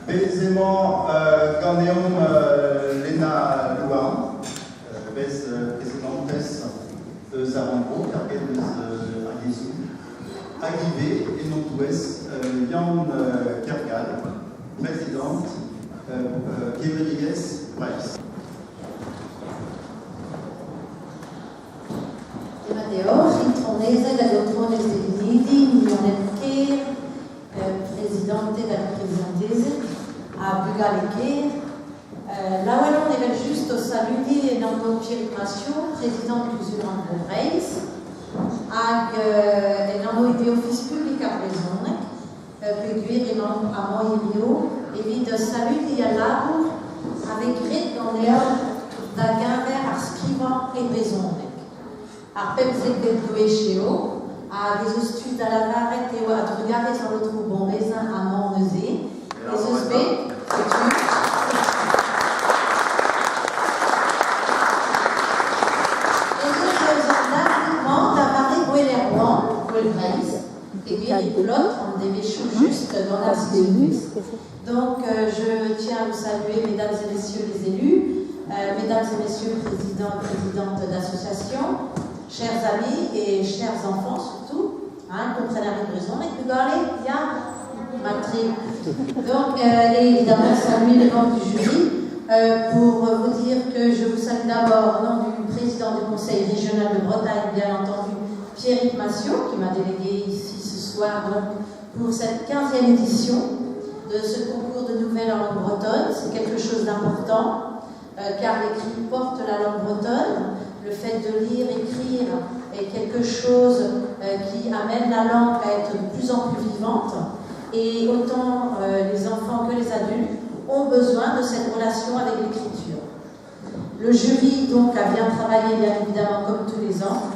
Bézément, Ganéum, Lena Louan, présidente de Zarambro, Cargueuse Aguizou, Aguivé et Nord-Ouest, Yann Kergal, présidente, Rodriguez Price. Matteo, Ritronese, la Dottrone Uniti, Millionaire Keir, Presidente della Presidentese, a Bugale Keir. La Wallon era giusto saluti Nando Pierimation, Presidente du Zulan de Reis, e Nando di Office Public a Brezone, Peguir et à Moirio, et vide saluti à l'Abour, avec Gret dans les d'Agamber à Scrivant et Brezone. A Pepzek del Dueceo, a des studios à la Varette et à regarder sur le trou bon raisin à Montnesé, et ce B, et puis l'autre, on devait juste dans la situation. Donc, je tiens à vous saluer, mesdames et messieurs les élus, mesdames et messieurs les présidents et présidentes d'associations, chers amis et chers enfants surtout, comprenez la raison, et puis regardez, il y a ma tri. Donc, et évidemment, saluer les membres du jury pour vous dire que je vous salue d'abord au nom du président du Conseil régional de Bretagne, bien entendu, Pierrick Massiot, qui m'a délégué ici ce soir donc, pour cette 15e édition de ce concours de nouvelles en langue bretonne. C'est quelque chose d'important, car l'écrit porte la langue bretonne. Le fait de lire, écrire est quelque chose qui amène la langue à être de plus en plus vivante. Et autant les enfants que les adultes ont besoin de cette relation avec l'écriture. Le jury donc a bien travaillé, bien évidemment, comme tous les ans.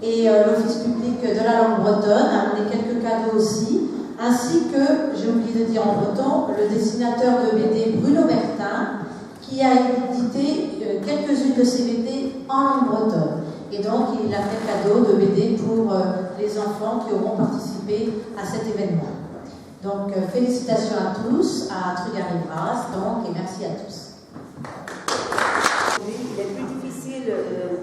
Et l'Office public de la langue bretonne a amené quelques cadeaux aussi, ainsi que, j'ai oublié de dire en breton, le dessinateur de BD Bruno Bertin, qui a édité quelques-unes de ses BD en langue bretonne. Et donc, il a fait cadeau de BD pour les enfants qui auront participé à cet événement. Donc, félicitations à tous, à Trugarry-Brasse, donc, et merci à tous. Il est plus difficile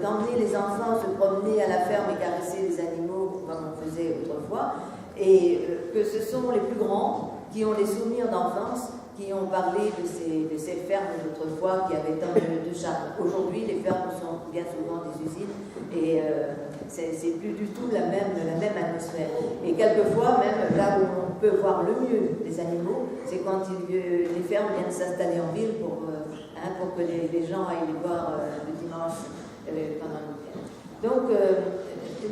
d'emmener les enfants se promener à la ferme et caresser les animaux comme on faisait autrefois, et que ce sont les plus grands qui ont les souvenirs d'enfance, qui ont parlé de ces fermes d'autrefois qui avaient tant de charme. Aujourd'hui, les fermes sont bien souvent des usines et c'est plus du tout la même atmosphère. Et quelquefois, même là où on peut voir le mieux les animaux, c'est quand les fermes viennent s'installer en ville pour que les gens aillent les voir le dimanche pendant le week-end. Donc,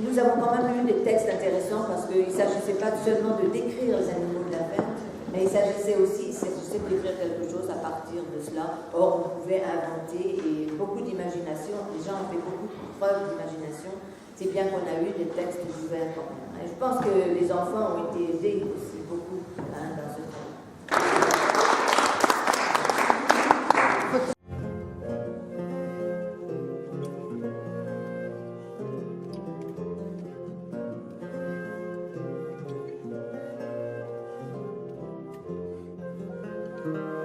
nous avons quand même eu des textes intéressants parce qu'il ne s'agissait pas seulement de décrire les animaux de la ferme, mais il s'agissait aussi d'écrire quelque chose à partir de cela. Or, on pouvait inventer et beaucoup d'imagination. Les gens ont fait beaucoup de preuves d'imagination. C'est bien qu'on a eu des textes ouverts quand même. Et je pense que les enfants ont été aidés aussi beaucoup dans ce travail. Thank you.